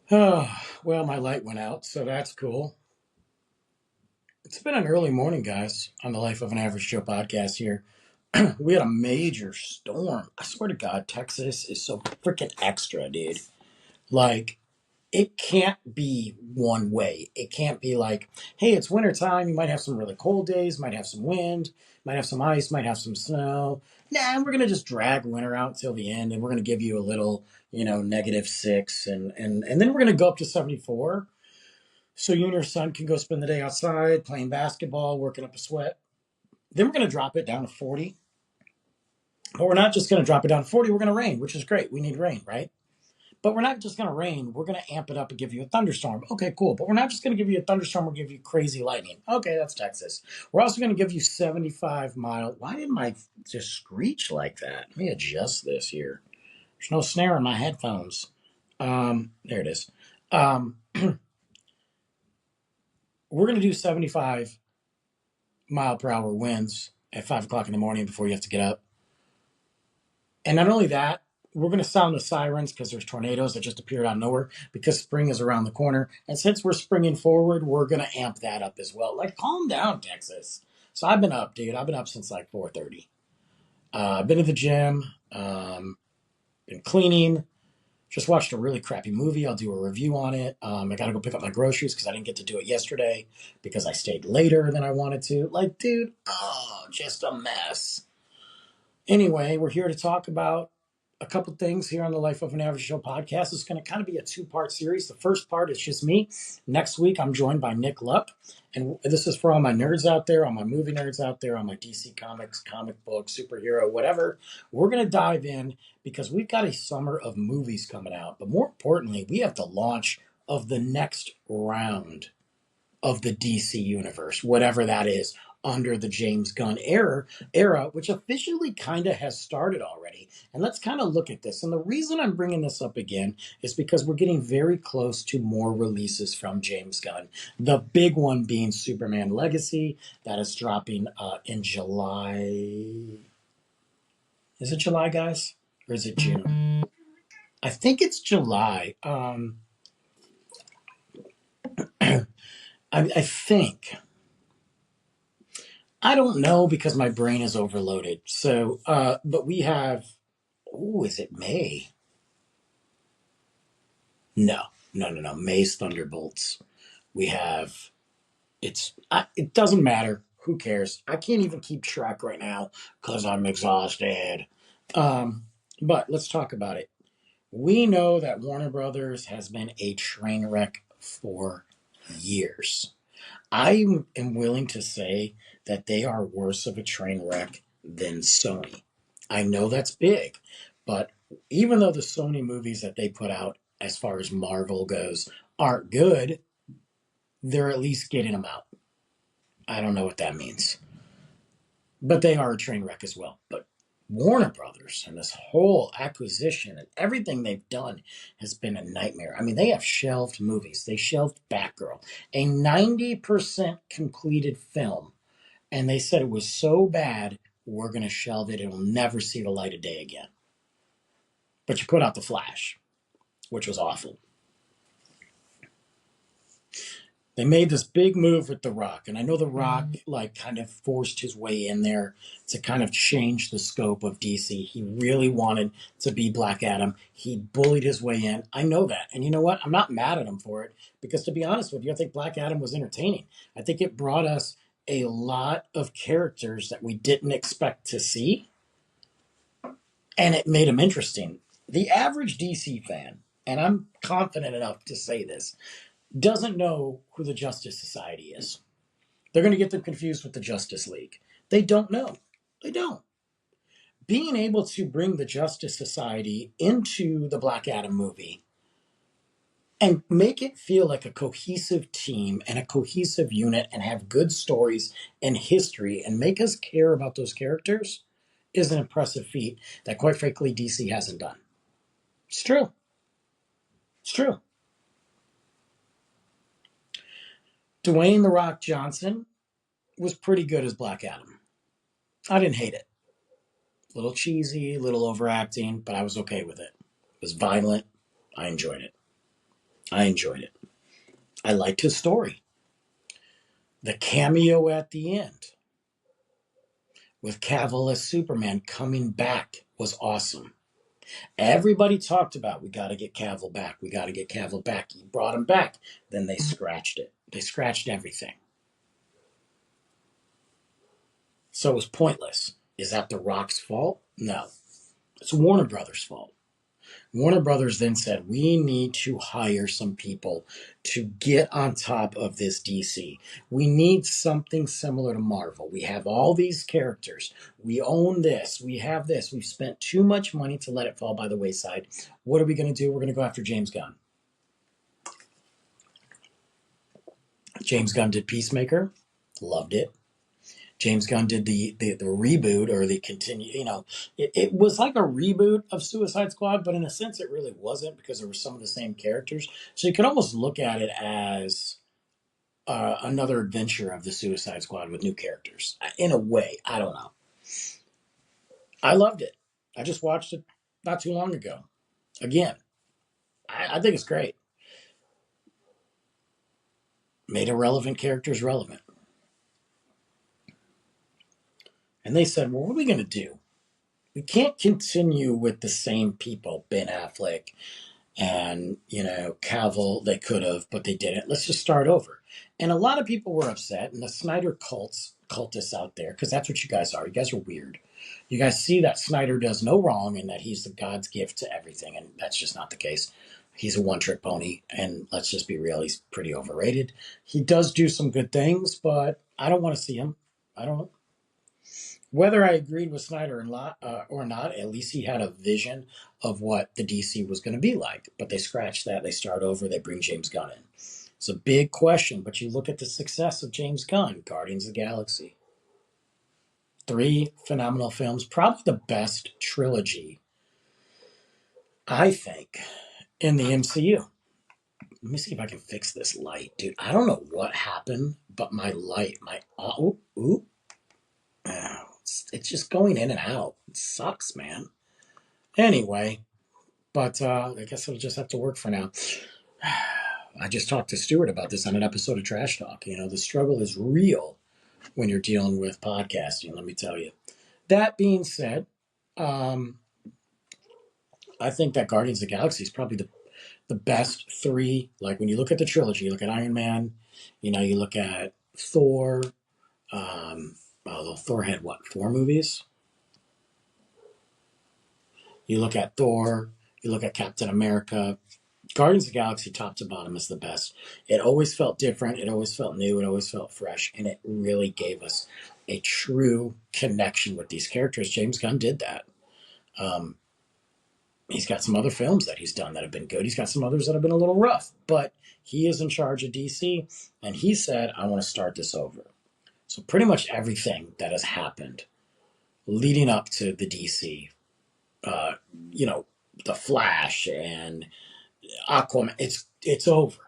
Oh, well, my light went out, so that's cool. It's been an early morning, guys, on the Life of an Average Joe podcast here. We had a major storm. I swear to God, Texas is so freaking extra, dude. Like, it can't be one way. It can't be like, hey, it's wintertime. You might have some really cold days, might have some wind, might have some ice, might have some snow. Nah, we're going to just drag winter out till the end, and we're going to give you a little, -6, and then we're going to go up to 74. So you and your son can go spend the day outside playing basketball, working up a sweat. Then we're going to drop it down to 40. But we're not just going to drop it down to 40. We're going to rain, which is great. We need rain, right? But we're not just going to rain. We're going to amp it up and give you a thunderstorm. Okay, cool. But we're not just going to give you a thunderstorm. We'll give you crazy lightning. Okay, that's Texas. We're also going to give you 75-mile. Why didn't my just screech like that? Let me adjust this here. There's no snare in my headphones. There it is. We're going to do 75-mile-per-hour winds at 5 o'clock in the morning before you have to get up. And not only that, we're going to sound the sirens because there's tornadoes that just appeared out of nowhere because spring is around the corner. And since we're springing forward, we're going to amp that up as well. Like, calm down, Texas. So I've been up, dude. I've been up since like 4:30. I've been to the gym, been cleaning, just watched a really crappy movie. I'll do a review on it. I got to go pick up my groceries because I didn't get to do it yesterday because I stayed later than I wanted to. Like, dude, just a mess. Anyway, we're here to talk about a couple things here on the Life of an Average Joe podcast. It's going to kind of be a two-part series. The first part is just me. Next week, I'm joined by Nick Lupp. And this is for all my nerds out there, all my movie nerds out there, all my DC Comics, comic book, superhero, whatever. We're going to dive in because we've got a summer of movies coming out. But more importantly, we have the launch of the next round of the DC universe, whatever that is, under the James Gunn era, which officially kind of has started already. And let's kind of look at this. And the reason I'm bringing this up again is because we're getting very close to more releases from James Gunn. The big one being Superman Legacy, that is dropping in July. Is it July, guys? Or is it June? I think it's July. I think. I don't know because my brain is overloaded. So, but we have, is it May? No, no, no, no. May's Thunderbolts. We have, it doesn't matter. Who cares? I can't even keep track right now because I'm exhausted. But let's talk about it. We know that Warner Brothers has been a train wreck for years. I am willing to say that they are worse of a train wreck than Sony. I know that's big, but even though the Sony movies that they put out, as far as Marvel goes, aren't good, they're at least getting them out. I don't know what that means. But they are a train wreck as well. But Warner Brothers and this whole acquisition and everything they've done has been a nightmare. I mean, they have shelved movies. They shelved Batgirl, a 90% completed film. And they said it was so bad, we're going to shelve it. It will never see the light of day again. But you put out The Flash, which was awful. They made this big move with The Rock. And I know The Rock kind of forced his way in there to kind of change the scope of DC. He really wanted to be Black Adam. He bullied his way in. I know that. And you know what? I'm not mad at him for it because, to be honest with you, I think Black Adam was entertaining. I think it brought us a lot of characters that we didn't expect to see, and it made them interesting. The average DC fan, and I'm confident enough to say this, doesn't know who the Justice Society is. They're going to get them confused with the Justice League. They don't know. They don't. Being able to bring the Justice Society into the Black Adam movie and make it feel like a cohesive team and a cohesive unit and have good stories and history and make us care about those characters is an impressive feat that, quite frankly, DC hasn't done. It's true. It's true. Dwayne "The Rock" Johnson was pretty good as Black Adam. I didn't hate it. A little cheesy, a little overacting, but I was okay with it. It was violent. I enjoyed it. I enjoyed it. I liked his story. The cameo at the end with Cavill as Superman coming back was awesome. Everybody talked about, we got to get Cavill back. We got to get Cavill back. He brought him back. Then they scratched it. They scratched everything. So it was pointless. Is that The Rock's fault? No. It's Warner Brothers' fault. Warner Brothers then said, we need to hire some people to get on top of this DC. We need something similar to Marvel. We have all these characters. We own this. We have this. We've spent too much money to let it fall by the wayside. What are we going to do? We're going to go after James Gunn. James Gunn did Peacemaker. Loved it. James Gunn did the reboot or the continue, it was like a reboot of Suicide Squad, but in a sense it really wasn't because there were some of the same characters. So you could almost look at it as another adventure of the Suicide Squad with new characters. In a way, I don't know. I loved it. I just watched it not too long ago. Again, I think it's great. Made irrelevant characters relevant. And they said, well, what are we going to do? We can't continue with the same people, Ben Affleck and, Cavill. They could have, but they didn't. Let's just start over. And a lot of people were upset, and the Snyder cultists out there, because that's what you guys are. You guys are weird. You guys see that Snyder does no wrong and that he's the God's gift to everything, and that's just not the case. He's a one-trick pony, and let's just be real, he's pretty overrated. He does do some good things, but I don't want to see him. I don't. Whether I agreed with Snyder or not, at least he had a vision of what the DC was going to be like. But they scratch that. They start over. They bring James Gunn in. It's a big question, but you look at the success of James Gunn, Guardians of the Galaxy. 3 phenomenal films, probably the best trilogy, I think, in the MCU. Let me see if I can fix this light, dude. I don't know what happened, but my light, it's just going in and out. It sucks, man. Anyway, but I guess it'll just have to work for now. I just talked to Stuart about this on an episode of Trash Talk. The struggle is real when you're dealing with podcasting, let me tell you. That being said, I think that Guardians of the Galaxy is probably the best 3. Like when you look at the trilogy, you look at Iron Man, you look at Thor. Thor had 4 movies? You look at Thor, you look at Captain America. Guardians of the Galaxy, top to bottom, is the best. It always felt different. It always felt new. It always felt fresh. And it really gave us a true connection with these characters. James Gunn did that. He's got some other films that he's done that have been good. He's got some others that have been a little rough. But he is in charge of DC. And he said, I want to start this over. So pretty much everything that has happened leading up to the DC, the Flash and Aquaman, it's over.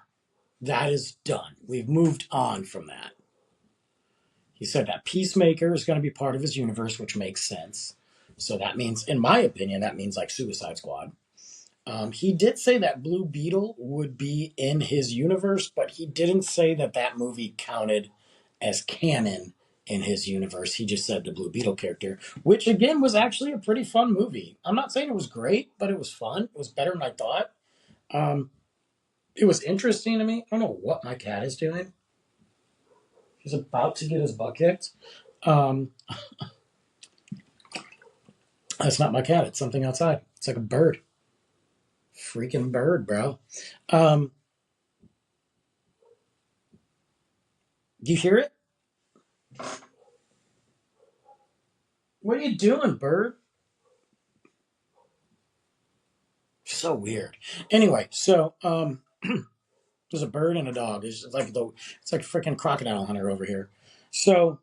That is done. We've moved on from that. He said that Peacemaker is going to be part of his universe, which makes sense. So that means, in my opinion, that means like Suicide Squad. He did say that Blue Beetle would be in his universe, but he didn't say that movie counted as canon in his universe. He just said the Blue Beetle character, which again was actually a pretty fun movie. I'm not saying it was great, but it was fun. It was better than I thought. It was interesting to me. I don't know what my cat is doing. He's about to get his butt kicked. That's not my cat. It's something outside. It's like a bird. Freaking bird, bro. Do you hear it? What are you doing, bird? So weird. Anyway, so there's a bird and a dog. It's like freaking Crocodile Hunter over here. So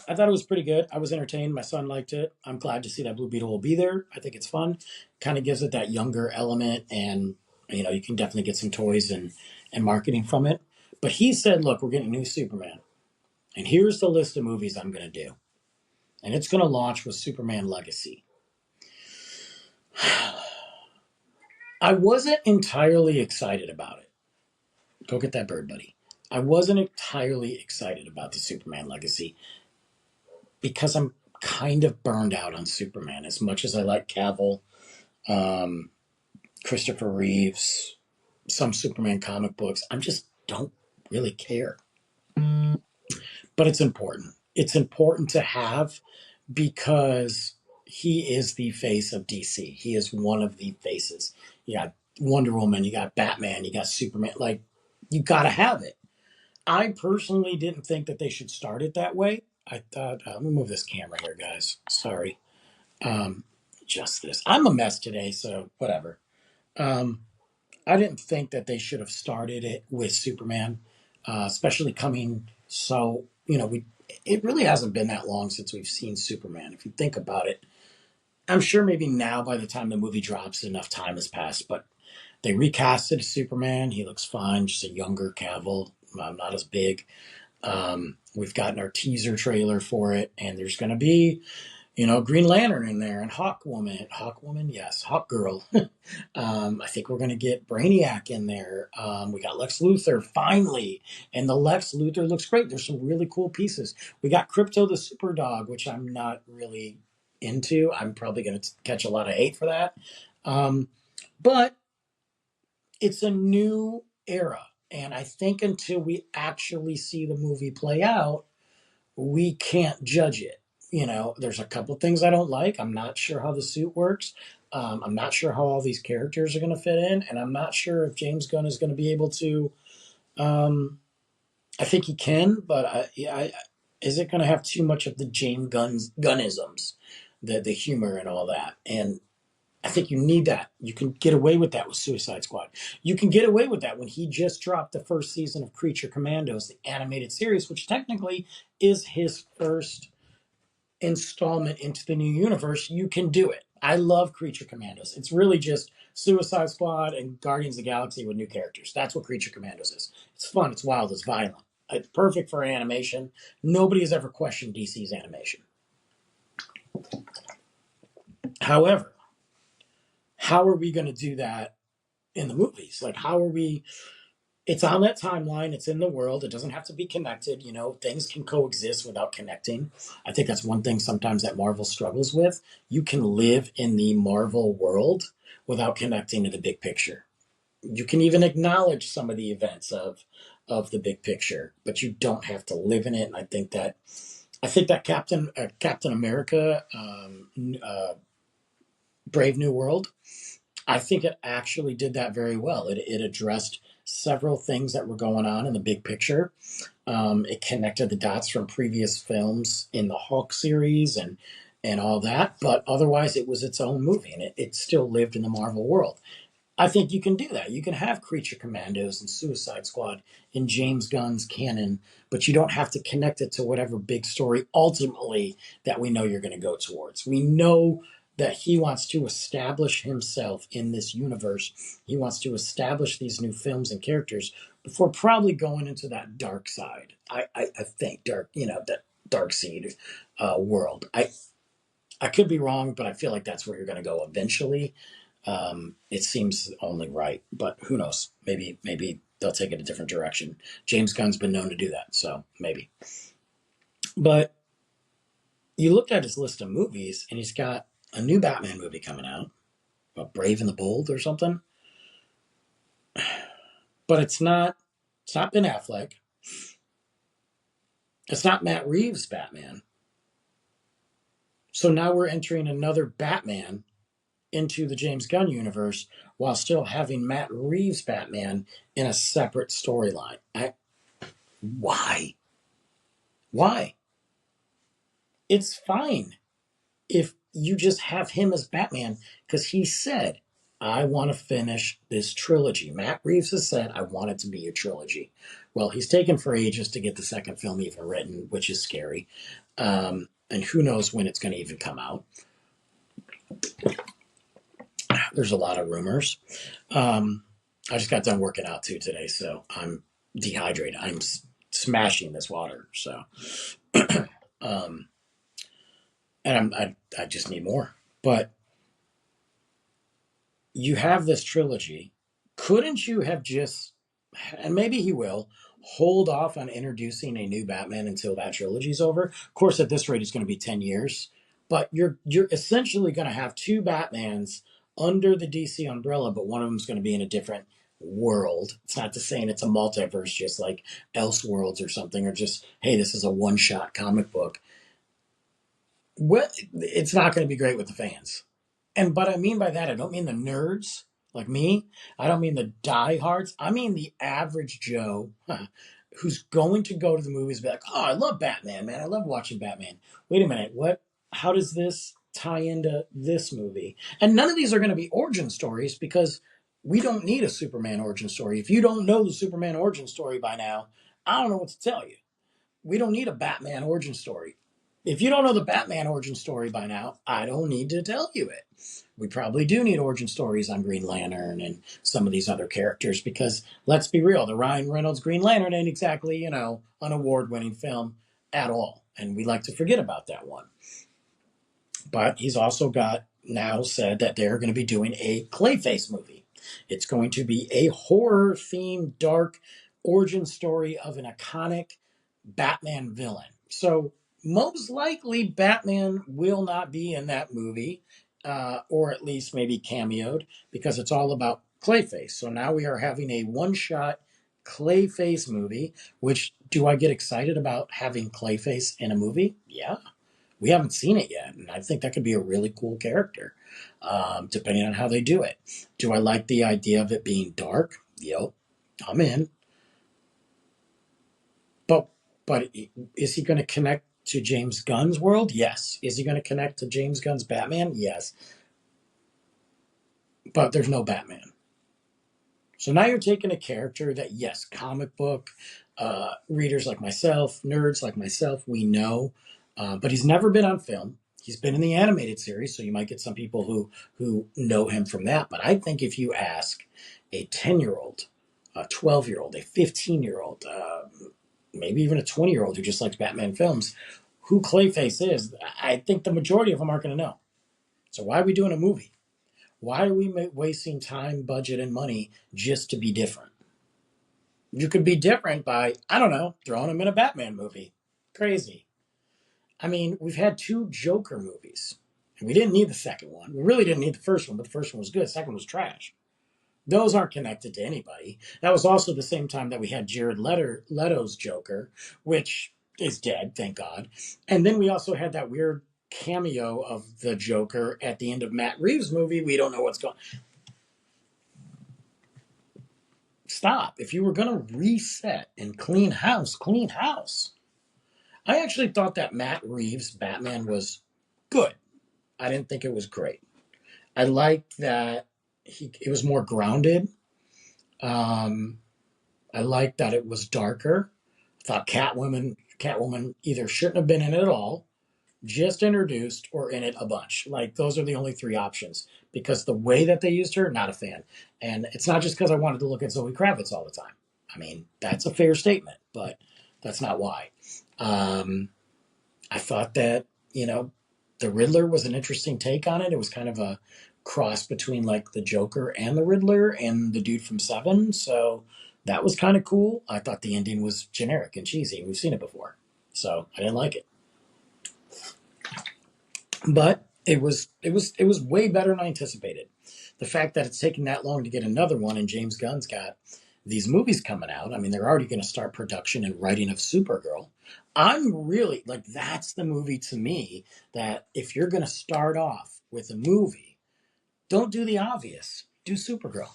I thought it was pretty good. I was entertained. My son liked it. I'm glad to see that Blue Beetle will be there. I think it's fun. Kind of gives it that younger element, and you can definitely get some toys and marketing from it. But he said, look, we're getting a new Superman. And here's the list of movies I'm going to do. And it's going to launch with Superman Legacy. I wasn't entirely excited about it. Go get that bird, buddy. I wasn't entirely excited about the Superman legacy because I'm kind of burned out on Superman. As much as I like Cavill, um, Christopher Reeves, some Superman comic books, I just don't really care. But it's important. It's important to have because he is the face of DC. He is one of the faces. You got Wonder Woman, you got Batman, you got Superman. Like, you got to have it. I personally didn't think that they should start it that way. I thought, let me move this camera here, guys. Sorry. Um, just this. I'm a mess today, so whatever. Um, I didn't think that they should have started it with Superman, especially coming so, it really hasn't been that long since we've seen Superman. If you think about it, I'm sure maybe now by the time the movie drops, enough time has passed, but they recasted Superman. He looks fine, just a younger Cavill, not as big. We've gotten our teaser trailer for it, and there's going to be, Green Lantern in there and Hawkwoman, yes, Hawkgirl. I think we're going to get Brainiac in there. We got Lex Luthor finally, and the Lex Luthor looks great. There's some really cool pieces. We got Crypto the Super Dog, which I'm not really into. I'm probably going to catch a lot of hate for that. But it's a new era. And I think until we actually see the movie play out, we can't judge it. There's a couple things I don't like. I'm not sure how the suit works. I'm not sure how all these characters are going to fit in. And I'm not sure if James Gunn is going to be able to. I think he can, but is it going to have too much of the James Gunnisms, the humor and all that? And I think you need that. You can get away with that with Suicide Squad. You can get away with that when he just dropped the first season of Creature Commandos, the animated series, which technically is his first installment into the new universe. You can do it. I love Creature Commandos. It's really just Suicide Squad and Guardians of the Galaxy with new characters. That's what Creature Commandos is. It's fun, it's wild, it's violent. It's perfect for animation. Nobody has ever questioned DC's animation. However, how are we going to do that in the movies? Like, how are we? It's on that timeline. It's in the world. It doesn't have to be connected. Things can coexist without connecting. I think that's one thing sometimes that Marvel struggles with. You can live in the Marvel world without connecting to the big picture. You can even acknowledge some of the events of the big picture, but you don't have to live in it. And I think that Captain America, Brave New World, I think it actually did that very well. It addressed several things that were going on in the big picture. It connected the dots from previous films in the Hulk series and all that, but otherwise it was its own movie and it still lived in the Marvel world. I think you can do that. You can have Creature Commandos and Suicide Squad in James Gunn's canon, but you don't have to connect it to whatever big story ultimately that we know you're going to go towards. We know that he wants to establish himself in this universe. He wants to establish these new films and characters before probably going into that dark side. I think that dark seed world. I could be wrong, but I feel like that's where you're going to go eventually. It seems only right, but who knows? Maybe they'll take it a different direction. James Gunn's been known to do that, so maybe. But you look at his list of movies, and he's got a new Batman movie coming out, Brave and the Bold or something. But it's not. It's not Ben Affleck. It's not Matt Reeves' Batman. So now we're entering another Batman into the James Gunn universe while still having Matt Reeves' Batman in a separate storyline. Why? Why? It's fine if you just have him as Batman because he said, I want to finish this trilogy. Matt Reeves has said, I want it to be a trilogy. Well, he's taken for ages to get the second film even written, which is scary. And who knows when it's going to even come out. There's a lot of rumors. I just got done working out too today, so I'm dehydrated. I'm smashing this water, so and I just need more. But you have this trilogy. Couldn't you have just, and maybe he will, hold off on introducing a new Batman until that trilogy's over? Of course, at this rate, it's going to be 10 years, but you're essentially going to have two Batmans under the DC umbrella, but one of them's going to be in a different world. It's not to saying it's a multiverse, just like Elseworlds or something, or just, hey, this is a one-shot comic book. Well, it's not going to be great with the fans. And but I mean by that, I don't mean the nerds like me. I don't mean the diehards. I mean the average Joe who's going to go to the movies and be like, oh, I love Batman, man. I love watching Batman. Wait a minute, what? How does this tie into this movie? And none of these are going to be origin stories because we don't need a Superman origin story. If you don't know the Superman origin story by now, I don't know what to tell you. We don't need a Batman origin story. If you don't know the Batman origin story by now, I don't need to tell you it. We probably do need origin stories on Green Lantern and some of these other characters because let's be real, the Ryan Reynolds Green Lantern ain't exactly, an award-winning film at all. And we like to forget about that one. But he's also got now said that they're going to be doing a Clayface movie. It's going to be a horror-themed, dark origin story of an iconic Batman villain. So most likely Batman will not be in that movie, or at least maybe cameoed, because it's all about Clayface. So now we are having a one-shot Clayface movie, which do I get excited about having Clayface in a movie? Yeah. We haven't seen it yet, and I think that could be a really cool character, depending on how they do it. Do I like the idea of it being dark? Yep, I'm in. But but is he going to connect to James Gunn's world? Yes. Is he going to connect to James Gunn's Batman? Yes. But there's no Batman. So now you're taking a character that, yes, comic book readers like myself, nerds like myself, we know, but he's never been on film. He's been in the animated series, so you might get some people who know him from that. But I think if you ask a 10-year-old, a 12-year-old, a 15-year-old, maybe even a 20-year-old who just likes Batman films, who Clayface is, I think the majority of them aren't going to know. So why are we doing a movie? Why are we wasting time, budget, and money just to be different? You could be different by, I don't know, throwing him in a Batman movie. Crazy. I mean, we've had two Joker movies. And we didn't need the second one. We really didn't need the first one, but the first one was good. The second one was trash. Those aren't connected to anybody. That was also the same time that we had Jared Leto's Joker, which is dead, thank God. And then we also had that weird cameo of the Joker at the end of Matt Reeves' movie. We don't know what's going on. Stop. If you were going to reset and clean house, clean house. I actually thought that Matt Reeves' Batman was good. I didn't think it was great. I liked that it was more grounded. I liked that it was darker. I thought Catwoman either shouldn't have been in it at all, just introduced, or in it a bunch. Like, those are the only three options. Because the way that they used her, not a fan. And it's not just because I wanted to look at Zoe Kravitz all the time. I mean, that's a fair statement, but that's not why. I thought that, the Riddler was an interesting take on it. It was kind of a cross between like the Joker and the Riddler and the dude from Seven. So that was kind of cool. I thought the ending was generic and cheesy. We've seen it before. So I didn't like it. But it was way better than I anticipated. The fact that it's taken that long to get another one, and James Gunn's got these movies coming out. I mean, they're already going to start production and writing of Supergirl. I'm really like, that's the movie to me that if you're going to start off with a movie, don't do the obvious. Do Supergirl.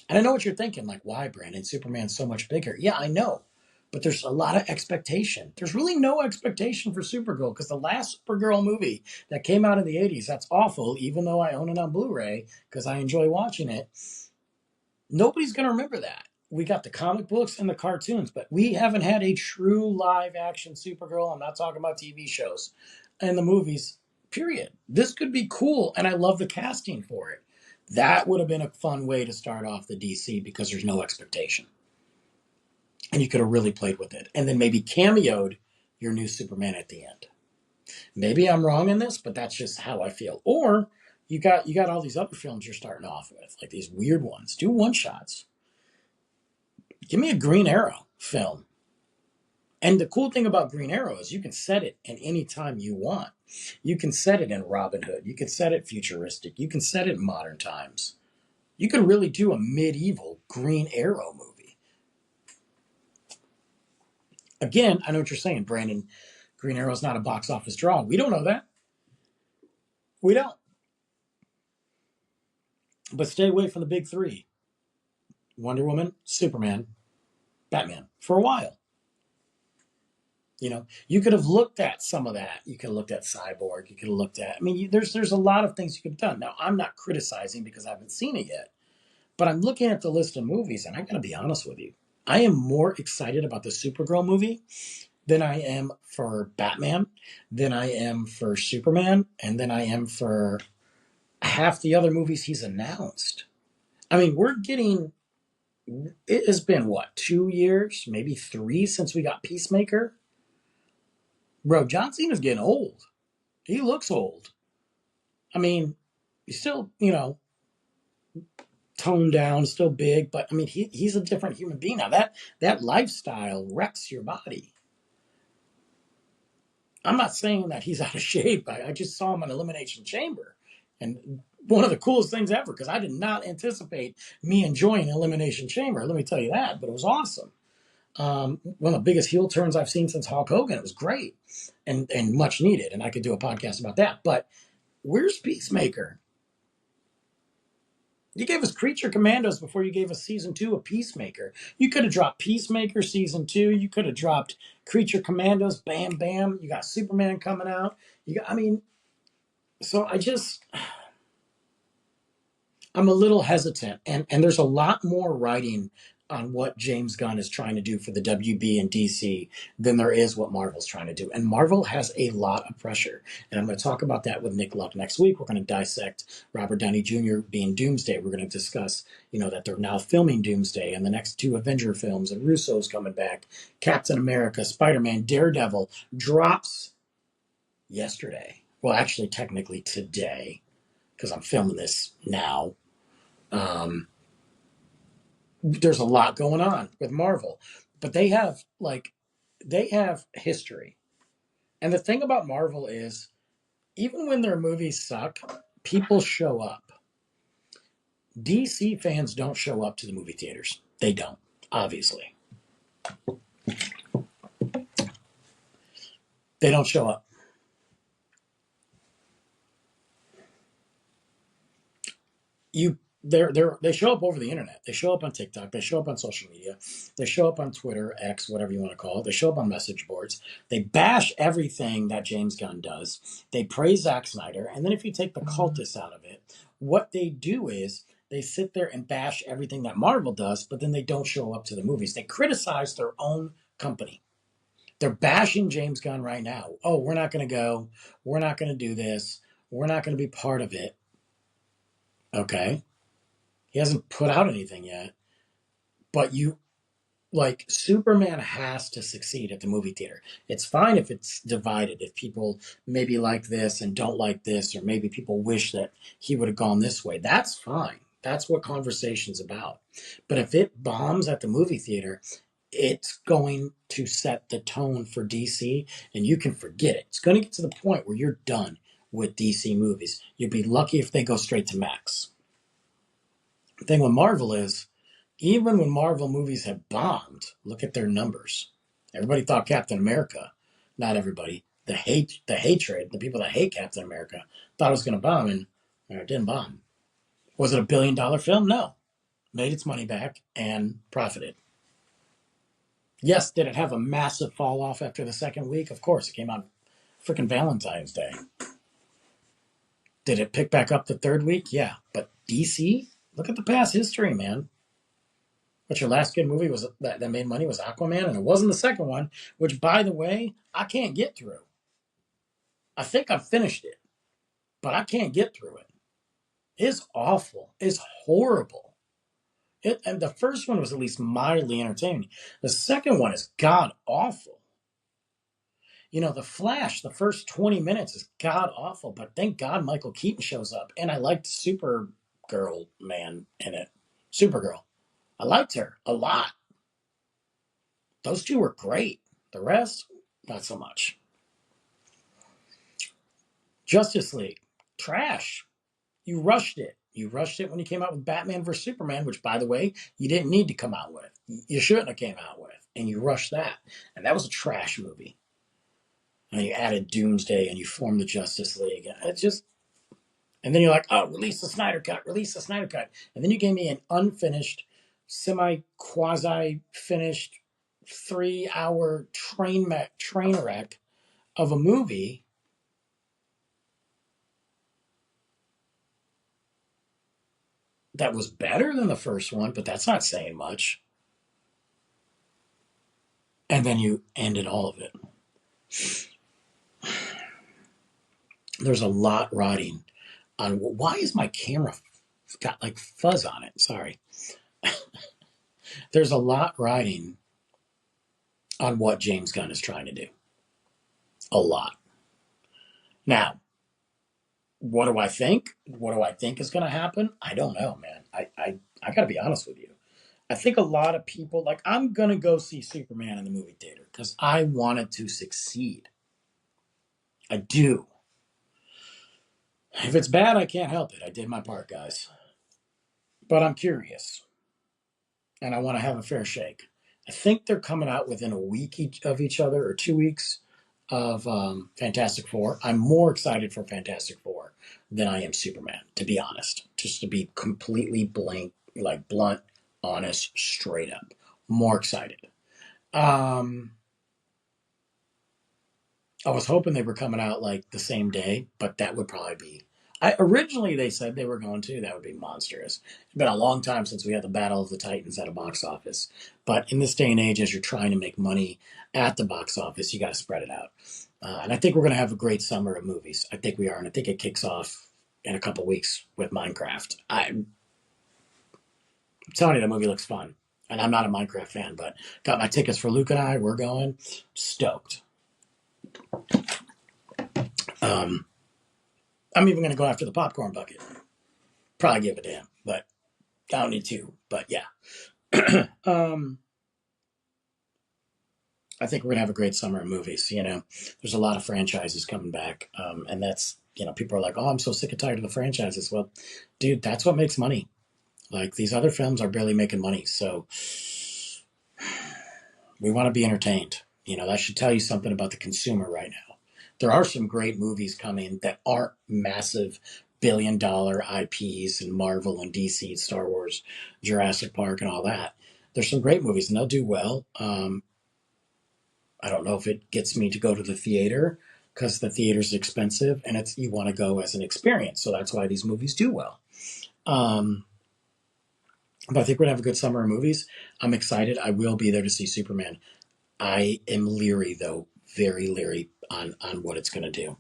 And I know what you're thinking, like, why, Brandon? Superman's so much bigger. Yeah, I know. But there's a lot of expectation. There's really no expectation for Supergirl because the last Supergirl movie that came out in the 80s, that's awful, even though I own it on Blu-ray because I enjoy watching it. Nobody's going to remember that. We got the comic books and the cartoons, but we haven't had a true live-action Supergirl. I'm not talking about TV shows and the movies, period. This could be cool, and I love the casting for it. That would have been a fun way to start off the DC because there's no expectation. And you could have really played with it. And then maybe cameoed your new Superman at the end. Maybe I'm wrong in this, but that's just how I feel. Or You got all these other films you're starting off with, like these weird ones. Do one shots. Give me a Green Arrow film. And the cool thing about Green Arrow is you can set it in any time you want. You can set it in Robin Hood. You can set it futuristic. You can set it in modern times. You could really do a medieval Green Arrow movie. Again, I know what you're saying, Brandon. Green Arrow's not a box office draw. We don't know that. We don't. But stay away from the big three: Wonder Woman, Superman, Batman, for a while. You could have looked at some of that. You could have looked at Cyborg. You could have looked at. I mean, there's a lot of things you could have done. Now, I'm not criticizing because I haven't seen it yet, but I'm looking at the list of movies, and I got to be honest with you. I am more excited about the Supergirl movie than I am for Batman, than I am for Superman, and than I am for half the other movies he's announced. I mean, it has been what, 2 years, maybe 3 since we got Peacemaker? Bro, John Cena's getting old. He looks old. I mean, he's still, toned down, still big, but I mean, he's a different human being now. That lifestyle wrecks your body. I'm not saying that he's out of shape. I just saw him on Elimination Chamber, and one of the coolest things ever, because I did not anticipate me enjoying Elimination Chamber. Let me tell you that, but it was awesome. One of the biggest heel turns I've seen since Hulk Hogan. It was great and much needed, and I could do a podcast about that. But where's Peacemaker? You gave us Creature Commandos before you gave us season 2 of Peacemaker. You could have dropped Peacemaker season 2. You could have dropped Creature Commandos. Bam, bam. You got Superman coming out. So I'm a little hesitant, and there's a lot more writing on what James Gunn is trying to do for the WB and DC than there is what Marvel's trying to do. And Marvel has a lot of pressure. And I'm going to talk about that with Nick Luck next week. We're going to dissect Robert Downey Jr. being Doomsday. We're going to discuss, that they're now filming Doomsday and the next 2 Avenger films, and Russo's coming back. Captain America, Spider-Man, Daredevil drops yesterday. Well, actually, technically today, because I'm filming this now. There's a lot going on with Marvel, but they have history. And the thing about Marvel is, even when their movies suck, people show up. DC fans don't show up to the movie theaters. They don't, obviously. They don't show up. They show up over the internet. They show up on TikTok. They show up on social media. They show up on Twitter, X, whatever you want to call it. They show up on message boards. They bash everything that James Gunn does. They praise Zack Snyder. And then if you take the cultists out of it, what they do is they sit there and bash everything that Marvel does, but then they don't show up to the movies. They criticize their own company. They're bashing James Gunn right now. Oh, we're not going to go. We're not going to do this. We're not going to be part of it. Okay. He hasn't put out anything yet. But Superman has to succeed at the movie theater. It's fine if it's divided, if people maybe like this and don't like this, or maybe people wish that he would have gone this way. That's fine. That's what conversation's about. But if it bombs at the movie theater, it's going to set the tone for DC, and you can forget it. It's going to get to the point where you're done with DC movies. You'd be lucky if they go straight to Max. The thing with Marvel is, even when Marvel movies have bombed, look at their numbers. Everybody thought Captain America, not everybody, the hatred, the people that hate Captain America, thought it was going to bomb, and it didn't bomb. Was it $1 billion film? No. Made its money back and profited. Yes, did it have a massive fall off after the second week? Of course, it came out freaking Valentine's Day. Did it pick back up the third week? Yeah. But DC, look at the past history, man. But your last good movie was that made money was Aquaman, and it wasn't the second one, which, by the way, I can't get through. I think I've finished it, but I can't get through it. It's awful. It's horrible. And the first one was at least mildly entertaining. The second one is god awful. The Flash, the first 20 minutes is god awful, but thank God Michael Keaton shows up. And I liked Supergirl man in it. Supergirl. I liked her a lot. Those two were great. The rest, not so much. Justice League, trash. You rushed it. You rushed it when you came out with Batman vs Superman, which, by the way, you didn't need to come out with. You shouldn't have came out with, and you rushed that, and that was a trash movie. And you added Doomsday, and you formed the Justice League. And then you're like, oh, release the Snyder Cut, release the Snyder Cut, and then you gave me an unfinished, quasi-finished 3-hour train wreck of a movie. That was better than the first one, but that's not saying much. And then you ended all of it. There's a lot riding on. Why is my camera got like fuzz on it? Sorry. There's a lot riding on what James Gunn is trying to do. A lot. Now, what do I think? What do I think is going to happen? I don't know, man. I got to be honest with you. I think a lot of people, like, I'm going to go see Superman in the movie theater because I want it to succeed. I do. If it's bad, I can't help it. I did my part, guys. But I'm curious. And I want to have a fair shake. I think they're coming out within a week of each other or 2 weeks of Fantastic Four. I'm more excited for Fantastic Four than I am Superman, to be honest. Just to be completely blunt, honest, straight up. More excited. I was hoping they were coming out like the same day, but that would probably be. Originally, they said they were going to. That would be monstrous. It's been a long time since we had the Battle of the Titans at a box office. But in this day and age, as you're trying to make money at the box office, you got to spread it out. And I think we're going to have a great summer of movies. I think we are. And I think it kicks off in a couple weeks with Minecraft. I'm telling you, the movie looks fun. And I'm not a Minecraft fan, but got my tickets for Luke and I. We're going. Stoked. I'm even going to go after the popcorn bucket. Probably give a damn, but I don't need to. But yeah. I think we're going to have a great summer of movies. There's a lot of franchises coming back. And that's, people are like, oh, I'm so sick and tired of the franchises. Well, dude, that's what makes money. Like, these other films are barely making money. So we want to be entertained. That should tell you something about the consumer right now. There are some great movies coming that aren't massive billion-dollar IPs and Marvel and DC, Star Wars, Jurassic Park, and all that. There's some great movies, and they'll do well. I don't know if it gets me to go to the theater because the theater's expensive, and you want to go as an experience. So that's why these movies do well. But I think we're going to have a good summer of movies. I'm excited. I will be there to see Superman. I am leery, though, very leery on what it's going to do.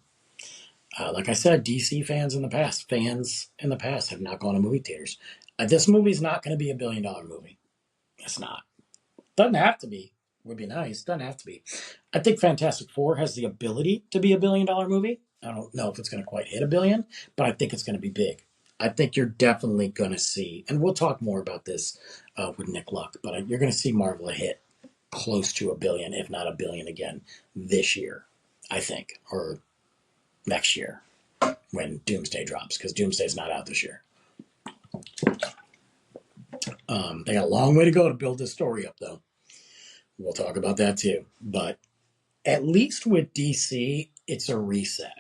Like I said, DC fans in the past have not gone to movie theaters. This movie's not going to be $1 billion movie. It's not. Doesn't have to be. Would be nice. Doesn't have to be. I think Fantastic Four has the ability to be $1 billion movie. I don't know if it's going to quite hit $1 billion, but I think it's going to be big. I think you're definitely going to see, and we'll talk more about this with Nick Luck, but you're going to see Marvel hit close to $1 billion, if not $1 billion again this year, I think, or next year when Doomsday drops, because Doomsday's not out this year. They got a long way to go to build this story up, though. We'll talk about that too. But at least with DC, it's a reset.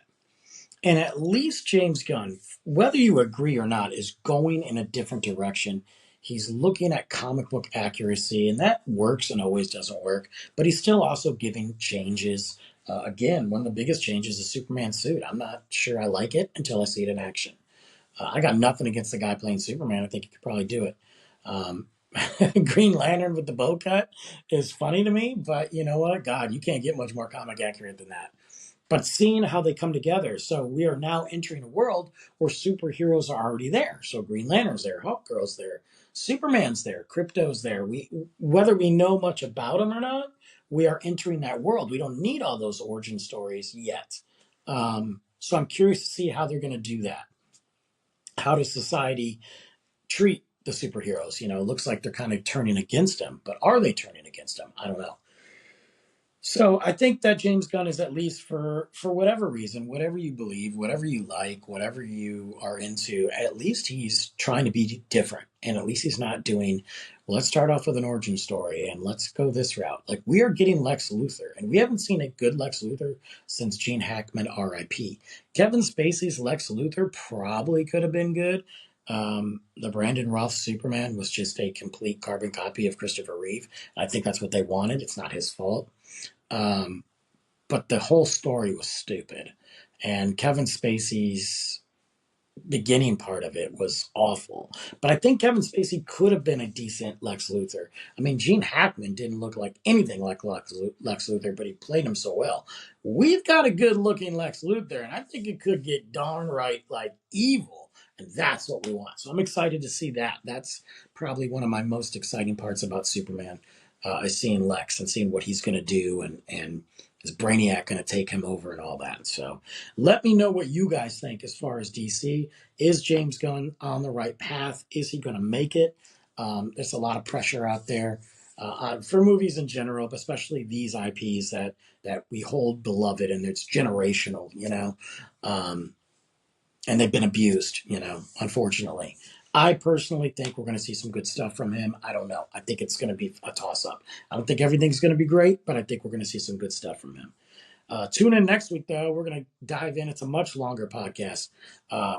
And at least James Gunn, whether you agree or not, is going in a different direction. He's looking at comic book accuracy, and that works and always doesn't work. But he's still also giving changes. Again, one of the biggest changes is Superman's suit. I'm not sure I like it until I see it in action. I got nothing against the guy playing Superman. I think he could probably do it. Green Lantern with the bow cut is funny to me, but you know what? God, you can't get much more comic accurate than that. But seeing how they come together, so we are now entering a world where superheroes are already there. So Green Lantern's there, Hawkgirl's there, Superman's there, Krypto's there. Whether we know much about them or not, we are entering that world. We don't need all those origin stories yet. So I'm curious to see how they're going to do that. How does society treat the superheroes? It looks like they're kind of turning against them, but are they turning against them? I don't know. So I think that James Gunn is, at least for whatever reason, whatever you believe, whatever you like, whatever you are into, at least he's trying to be different, and at least he's not doing. Well, let's start off with an origin story and let's go this route. Like, we are getting Lex Luthor, and we haven't seen a good Lex Luthor since Gene Hackman, R.I.P. Kevin Spacey's Lex Luthor probably could have been good. The Brandon Routh Superman was just a complete carbon copy of Christopher Reeve. I think that's what they wanted. It's not his fault. Um, but the whole story was stupid. And Kevin Spacey's beginning part of it was awful. But I think Kevin Spacey could have been a decent Lex Luthor. I mean, Gene Hackman didn't look like anything like Lex Luthor, but he played him so well. We've got a good looking Lex Luthor, and I think it could get darn right like evil. And that's what we want. So I'm excited to see that. That's probably one of my most exciting parts about Superman, is seeing Lex and seeing what he's going to do, and is Brainiac going to take him over and all that. So let me know what you guys think as far as DC. Is James Gunn on the right path? Is he going to make it? There's a lot of pressure out there for movies in general, but especially these IPs that we hold beloved, and it's generational, and they've been abused, unfortunately. I personally think we're going to see some good stuff from him. I don't know. I think it's going to be a toss-up. I don't think everything's going to be great, but I think we're going to see some good stuff from him. Tune in next week, though. We're going to dive in. It's a much longer podcast.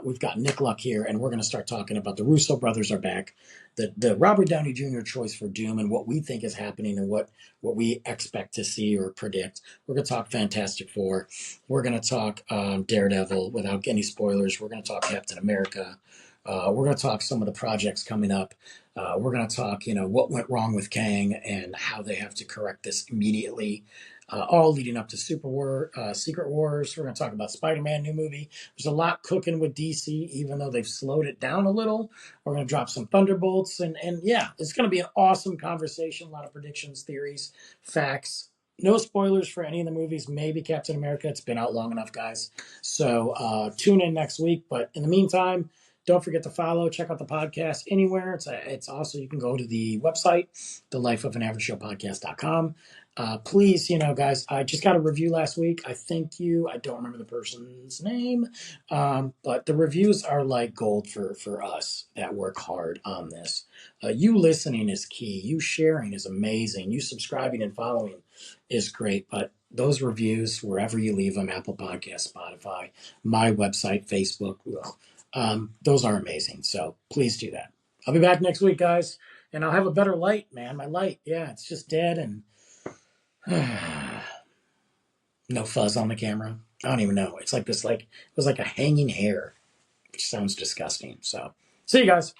We've got Nick Luck here, and we're going to start talking about the Russo brothers are back, the Robert Downey Jr. choice for Doom, and what we think is happening and what we expect to see or predict. We're going to talk Fantastic Four. We're going to talk Daredevil without any spoilers. We're going to talk Captain America. We're going to talk some of the projects coming up. We're going to talk, what went wrong with Kang and how they have to correct this immediately. All leading up to Secret Wars. We're going to talk about Spider-Man new movie. There's a lot cooking with DC, even though they've slowed it down a little. We're going to drop some Thunderbolts, and yeah, it's going to be an awesome conversation. A lot of predictions, theories, facts. No spoilers for any of the movies. Maybe Captain America. It's been out long enough, guys. So tune in next week. But in the meantime, don't forget to follow, check out the podcast anywhere. It's also, you can go to the website, thelifeofanaverageshowpodcast.com. Please, guys, I just got a review last week. I thank you. I don't remember the person's name, but the reviews are like gold for us that work hard on this. You listening is key. You sharing is amazing. You subscribing and following is great. But those reviews, wherever you leave them, Apple Podcasts, Spotify, my website, Facebook, those are amazing. So please do that. I'll be back next week, guys, and I'll have a better light, man. My light, yeah, it's just dead, and no fuzz on the camera. I don't even know. It's like this, it was like a hanging hair, which sounds disgusting. So, see you guys.